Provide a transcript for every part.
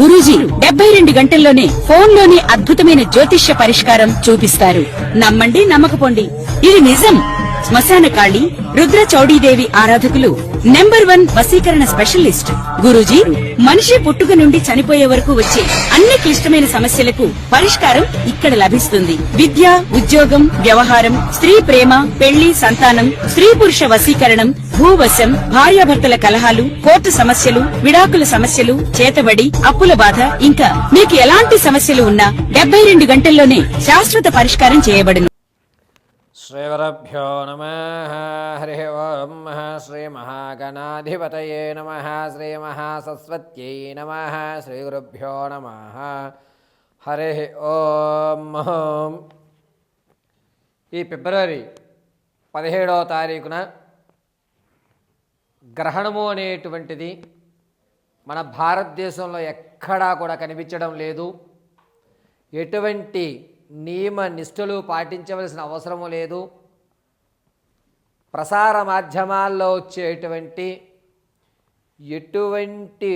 గురూజీ 72 గంటల్లోనే ఫోన్లోనే అద్భుతమైన జ్యోతిష్య పరిష్కారం చూపిస్తారు. నమ్మండి, నమ్మకపోండి, ఇది నిజం. శ్మశాన కాళి రుద్ర చౌడీదేవి ఆరాధకులు నంబర్ 1 వశీకరణ స్పెషలిస్ట్. గురూజీ మనిషి పుట్టుక నుండి చనిపోయే వరకు వచ్చే అన్ని క్లిష్టమైన సమస్యలకు పరిష్కారం ఇక్కడ లభిస్తుంది. విద్య, ఉద్యోగం, వ్యవహారం, స్త్రీ ప్రేమ, పెళ్లి, సంతానం, స్త్రీ పురుష వశీకరణం, భూవశం, భార్యాభర్తల కలహాలు, కోర్టు సమస్యలు, విడాకుల సమస్యలు, చేతబడి, అప్పుల బాధ, ఇంకా మీకు ఎలాంటి సమస్యలు ఉన్నా 72 గంటల్లోనే శాశ్వత పరిష్కారం చేయబడును. శ్రీగురుభ్యో నమః. హరి ఓం. శ్రీ మహాగణాధిపతయే నమః. శ్రీ మహాసరస్వత్యై నమః. శ్రీగురుభ్యో నమః. హరి ఓం. ఈ ఫిబ్రవరి 17వ తారీఖున గ్రహణము అనేటువంటిది మన భారతదేశంలో ఎక్కడా కూడా కనిపించడం లేదు. ఎటువంటి నియమ నిష్ఠలు పాటించవలసిన అవసరము లేదు. ప్రసార మాధ్యమాల్లో వచ్చేటువంటి ఎటువంటి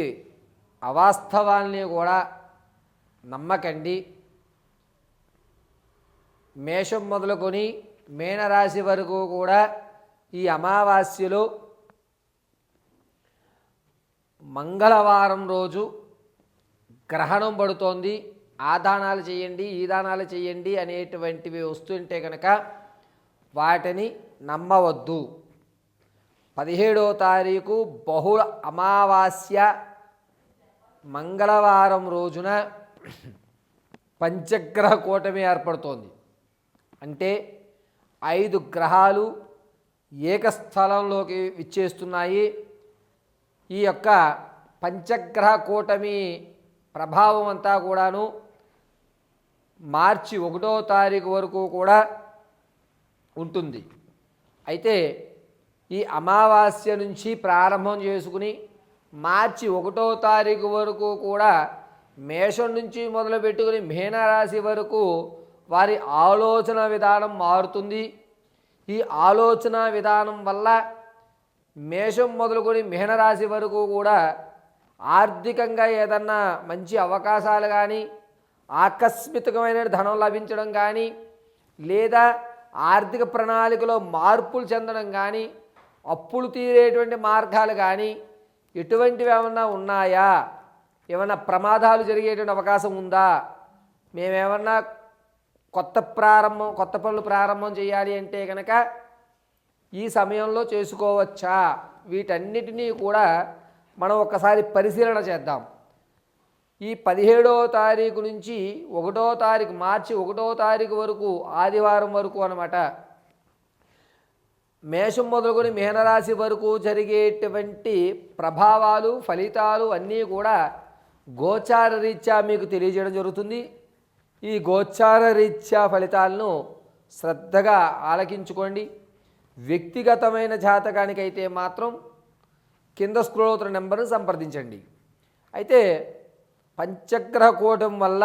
అవాస్తవాల్ని కూడా నమ్మకండి. మేషం మొదలుకొని మీనరాశి వరకు కూడా ఈ అమావాస్యలో మంగళవారం రోజు గ్రహణం పడుతోంది. ఆ దానాలు చేయండి, ఈ దానాలు చేయండి అనేటువంటివి వస్తుంటే కనుక వాటిని నమ్మవద్దు. 17వ తారీఖు బహుళ అమావాస్య మంగళవారం రోజున పంచగ్రహ కూటమి ఏర్పడుతోంది. అంటే 5 గ్రహాలు ఏకస్థలంలోకి విచ్చేస్తున్నాయి. ఈ యొక్క పంచగ్రహ కూటమి ప్రభావం అంతా కూడాను మార్చి 1వ తారీఖు వరకు కూడా ఉంటుంది. అయితే ఈ అమావాస్య నుంచి ప్రారంభం చేసుకుని మార్చి 1వ తారీఖు వరకు కూడా మేషం నుంచి మొదలు పెట్టుకుని మీనరాశి వరకు వారి ఆలోచన విధానం మారుతుంది. ఈ ఆలోచన విధానం వల్ల మేషం మొదలుకొని మీనరాశి వరకు కూడా ఆర్థికంగా ఏదన్నా మంచి అవకాశాలు కానీ, ఆకస్మికమైన ధనం లభించడం కానీ, లేదా ఆర్థిక ప్రణాళికలో మార్పులు చెందడం కానీ, అప్పులు తీరేటువంటి మార్గాలు కానీ ఎటువంటివి ఏమన్నా ఉన్నాయా, ఏమన్నా ప్రమాదాలు జరిగేటువంటి అవకాశం ఉందా, మేమేమన్నా కొత్త పనులు ప్రారంభం చేయాలి అంటే కనుక ఈ సమయంలో చేసుకోవచ్చా, వీటన్నిటినీ కూడా మనం ఒకసారి పరిశీలన చేద్దాం. ఈ 17వ తారీఖు నుంచి 1వ తారీఖు మార్చి 1వ తారీఖు వరకు ఆదివారం వరకు అన్నమాట మేషం మొదలుకొని మీనరాశి వరకు జరిగేటువంటి ప్రభావాలు, ఫలితాలు అన్నీ కూడా గోచార రీత్యా మీకు తెలియజేయడం జరుగుతుంది. ఈ గోచార రీత్యా ఫలితాలను శ్రద్ధగా ఆలకించుకోండి. వ్యక్తిగతమైన జాతకానికైతే మాత్రం కింద స్క్రోల్ అవుతున్న నెంబర్ను సంప్రదించండి. అయితే పంచగ్రహ కూటం వల్ల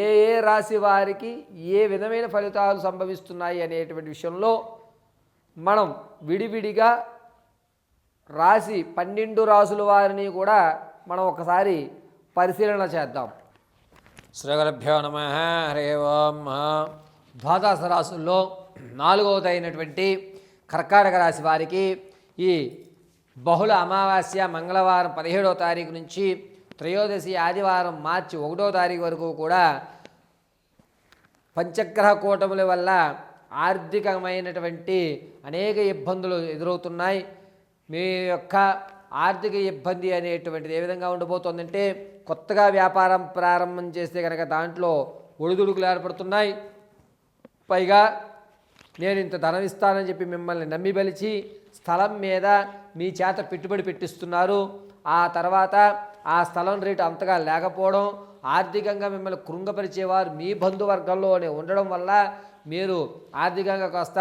ఏ ఏ రాశి వారికి ఏ విధమైన ఫలితాలు సంభవిస్తున్నాయి అనేటువంటి విషయంలో మనం విడివిడిగా రాశి 12 రాసుల వారిని కూడా మనం ఒకసారి పరిశీలన చేద్దాం. శ్రీగురుభ్యో నమః. హరి ఓం. ద్వాదశ రాశుల్లో 4వది అయినటువంటి కర్కాటక రాశి వారికి ఈ బహుళ అమావాస్య మంగళవారం 17వ తారీఖు నుంచి త్రయోదశి ఆదివారం మార్చి 1వ తారీఖు వరకు కూడా పంచగ్రహ కూటముల వల్ల ఆర్థికమైనటువంటి అనేక ఇబ్బందులు ఎదురవుతున్నాయి. మీ యొక్క ఆర్థిక ఇబ్బంది అనేటువంటిది ఏ విధంగా ఉండబోతోందంటే, కొత్తగా వ్యాపారం ప్రారంభం చేస్తే కనుక దాంట్లో ఒడిదుడుకులు ఏర్పడుతున్నాయి. పైగా నేను ఇంత ధనం ఇస్తానని చెప్పి మిమ్మల్ని నమ్మి బలిచి స్థలం మీద మీ చేత పెట్టుబడి పెట్టిస్తున్నారు. ఆ తర్వాత ఆ స్థలం రేటు అంతగా లేకపోవడం, ఆర్థికంగా మిమ్మల్ని కృంగపరిచేవారు మీ బంధువర్గంలోనే ఉండడం వల్ల మీరు ఆర్థికంగా కాస్త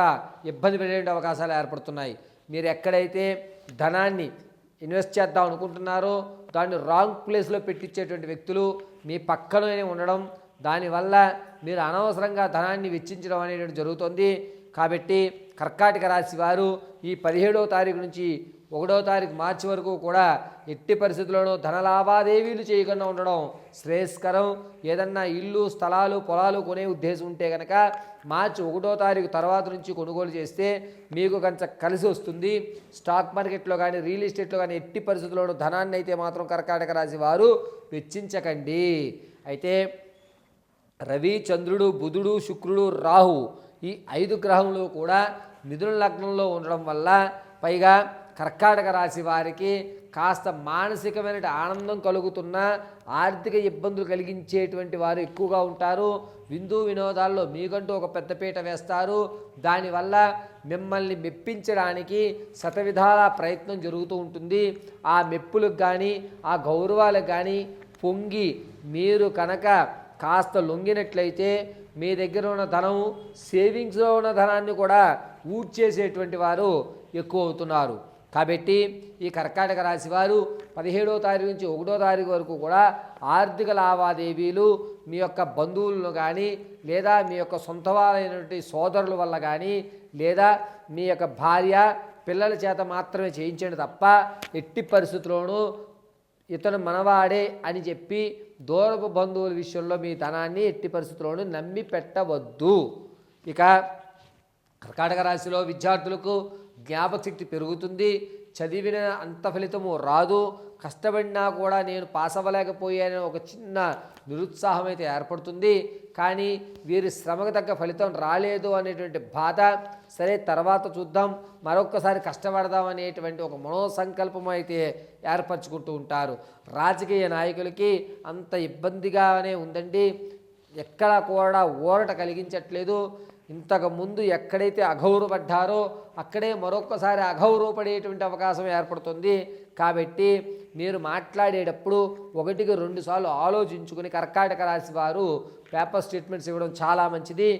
ఇబ్బంది పడే అవకాశాలు ఏర్పడుతున్నాయి. మీరు ఎక్కడైతే ధనాన్ని ఇన్వెస్ట్ చేద్దాం అనుకుంటున్నారో దాన్ని రాంగ్ ప్లేస్లో పెట్టించేటువంటి వ్యక్తులు మీ పక్కనే ఉండడం, దానివల్ల మీరు అనవసరంగా ధనాన్ని వెచ్చించడం అనేటువంటి జరుగుతుంది. కాబట్టి కర్కాటక రాశి వారు ఈ 17వ తారీఖు నుంచి 1వ తారీఖు మార్చి వరకు కూడా ఎట్టి పరిస్థితుల్లోనూ ధన లావాదేవీలు చేయకుండా ఉండడం శ్రేయస్కరం. ఏదన్నా ఇల్లు స్థలాలు పొలాలు కొనే ఉద్దేశం ఉంటే కనుక మార్చి 1వ తారీఖు తర్వాత నుంచి కొనుగోలు చేస్తే మీకు కొంచెం కలిసి వస్తుంది. స్టాక్ మార్కెట్లో కానీ రియల్ ఎస్టేట్లో కానీ ఎట్టి పరిస్థితుల్లోనూ ధనాన్ని అయితే మాత్రం కర్కాటక రాశి వారు వెచ్చించకండి. అయితే రవి, చంద్రుడు, బుధుడు, శుక్రుడు, రాహు ఈ 5 గ్రహములు కూడా మిథున లగ్నంలో ఉండడం వల్ల పైగా కర్కాటక రాశి వారికి కాస్త మానసికమైన ఆనందం కలుగుతున్న ఆర్థిక ఇబ్బందులు కలిగించేటువంటి వారు ఎక్కువగా ఉంటారు. విందు వినోదాల్లో మీకంటూ ఒక పెద్దపీట వేస్తారు. దానివల్ల మిమ్మల్ని మెప్పించడానికి శతవిధాల ప్రయత్నం జరుగుతూ ఉంటుంది. ఆ మెప్పులకు కానీ ఆ గౌరవాలకు కానీ పొంగి మీరు కనుక కాస్త లొంగినట్లయితే మీ దగ్గర ఉన్న ధనం సేవింగ్స్లో ఉన్న ధనాన్ని కూడా ఊడ్చేసేటువంటి వారు ఎక్కువ అవుతున్నారు. కాబట్టి ఈ కర్కాటక రాశి వారు 17వ తారీఖు నుంచి 1వ తారీఖు వరకు కూడా ఆర్థిక లావాదేవీలు మీ యొక్క బంధువులను కానీ లేదా మీ యొక్క సొంత వారైనటువంటి సోదరుల వల్ల కానీ లేదా మీ యొక్క భార్య పిల్లల చేత మాత్రమే చేయించండి తప్ప ఎట్టి పరిస్థితుల్లోనూ ఇతను మనవాడే అని చెప్పి దూరపు బంధువుల విషయంలో మీ ధనాన్ని ఎట్టి పరిస్థితుల్లోనూ నమ్మి పెట్టవద్దు. ఇక కర్కాటక రాశిలో విద్యార్థులకు జ్ఞాపకశక్తి పెరుగుతుంది. చదివిన అంత ఫలితము రాదు. కష్టపడినా కూడా నేను పాస్ అవ్వలేకపోయానని ఒక చిన్న నిరుత్సాహం అయితే ఏర్పడుతుంది. కానీ వీరి శ్రమకు తగ్గ ఫలితం రాలేదు అనేటువంటి బాధ, సరే తర్వాత చూద్దాం మరొక్కసారి కష్టపడదాం అనేటువంటి ఒక మనోసంకల్పం అయితే ఏర్పరచుకుంటూ ఉంటారు. రాజకీయ నాయకులకి అంత ఇబ్బందిగానే ఉందండి. ఎక్కడా కూడా ఊరట కలిగించట్లేదు. ఇంతకుముందు ఎక్కడైతే అగౌరవపడ్డారో అక్కడే మరొక్కసారి అగౌరవపడేటువంటి అవకాశం ఏర్పడుతుంది. కాబట్టి మీరు మాట్లాడేటప్పుడు 1కి 2 సార్లు ఆలోచించుకుని కర్కాటక రాశి వారు పేపర్ స్టేట్మెంట్స్ ఇవ్వడం చాలా మంచిది.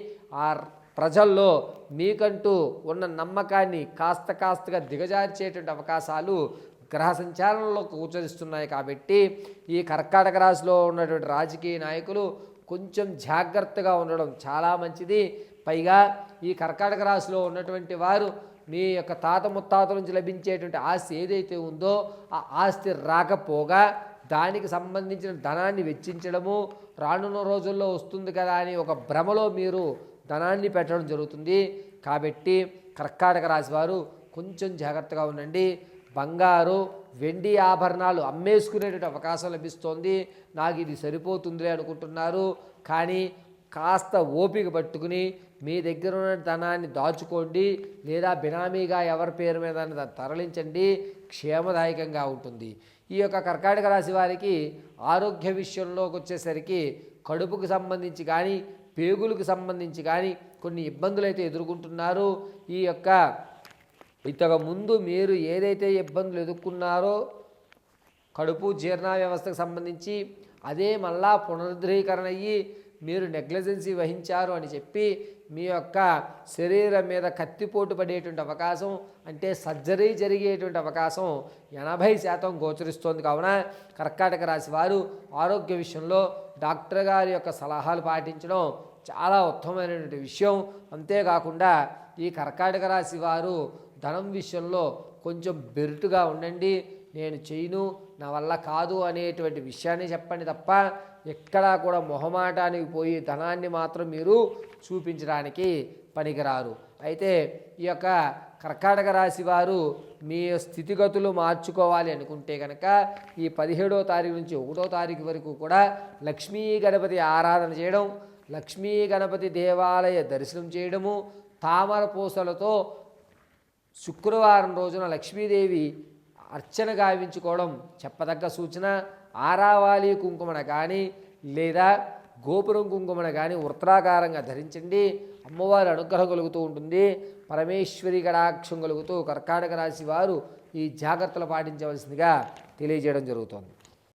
ఆ ప్రజల్లో మీకంటూ ఉన్న నమ్మకాన్ని కాస్తగా దిగజార్చేటువంటి అవకాశాలు గ్రహ సంచారంలో గోచరిస్తున్నాయి. కాబట్టి ఈ కర్కాటక రాశిలో ఉన్నటువంటి రాజకీయ నాయకులు కొంచెం జాగ్రత్తగా ఉండడం చాలా మంచిది. పైగా ఈ కర్కాటక రాశిలో ఉన్నటువంటి వారు మీ యొక్క తాత ముత్తాతల నుంచి లభించేటువంటి ఆస్తి ఏదైతే ఉందో ఆ ఆస్తి రాకపోగా దానికి సంబంధించిన ధనాన్ని వెచ్చించడము, రానున్న రోజుల్లో వస్తుంది కదా అని ఒక భ్రమలో మీరు ధనాన్ని పెట్టడం జరుగుతుంది. కాబట్టి కర్కాటక రాశి వారు కొంచెం జాగ్రత్తగా ఉండండి. బంగారు వెండి ఆభరణాలు అమ్మేసుకునేటువంటి అవకాశం లభిస్తోంది. నాకు ఇది సరిపోతుంది అనుకుంటున్నారు. కానీ కాస్త ఓపిక పట్టుకుని మీ దగ్గర ఉన్న ధనాన్ని దాచుకోండి, లేదా బినామీగా ఎవరి పేరు మీద తరలించండి. క్షేమదాయకంగా ఉంటుంది. ఈ యొక్క కర్కాటక రాశి వారికి ఆరోగ్య విషయంలోకి వచ్చేసరికి కడుపుకు సంబంధించి కానీ పేగులకు సంబంధించి కానీ కొన్ని ఇబ్బందులు అయితే ఎదుర్కొంటున్నారు. ఈ యొక్క ఇంతకు ముందు మీరు ఏదైతే ఇబ్బందులు ఎదుర్కొన్నారో కడుపు జీర్ణ వ్యవస్థకు సంబంధించి అదే మళ్ళా పునరుద్ధరీకరణ అయ్యి మీరు నెగ్లిజెన్సీ వహించారు అని చెప్పి మీ యొక్క శరీరం మీద కత్తిపోటు పడేటువంటి అవకాశం, అంటే సర్జరీ జరిగేటువంటి అవకాశం 80% గోచరిస్తోంది. కావున కర్కాటక రాశి వారు ఆరోగ్య విషయంలో డాక్టర్ గారి యొక్క సలహాలు పాటించడం చాలా ఉత్తమమైనటువంటి విషయం. అంతేకాకుండా ఈ కర్కాటక రాశి వారు ధనం విషయంలో కొంచెం బెరుటుగా ఉండండి. నేను చేయను, నా వల్ల కాదు అనేటువంటి విషయాన్ని చెప్పండి తప్ప ఎక్కడా కూడా మొహమాటానికి పోయి ధనాన్ని మాత్రం మీరు చూపించడానికి పనికిరారు. అయితే ఈ యొక్క కర్కాటక రాశి వారు మీ స్థితిగతులు మార్చుకోవాలి అనుకుంటే కనుక ఈ 17వ తారీఖు నుంచి 1వ తారీఖు వరకు కూడా లక్ష్మీ గణపతి ఆరాధన చేయడం, లక్ష్మీ గణపతి దేవాలయ దర్శనం చేయడము, తామర పూసలతో శుక్రవారం రోజున లక్ష్మీదేవి అర్చన గావించుకోవడం చెప్పదగ్గ సూచన. ఆరావాలి కుంకుమన కానీ లేదా గోపురం కుంకుమన కానీ వృత్తాకారంగా ధరించండి. అమ్మవారి అనుగ్రహం కలుగుతూ ఉంటుంది. పరమేశ్వరి కటాక్షం కలుగుతూ కర్కాటక రాశి వారు ఈ జాగ్రత్తలు పాటించవలసిందిగా తెలియజేయడం జరుగుతోంది.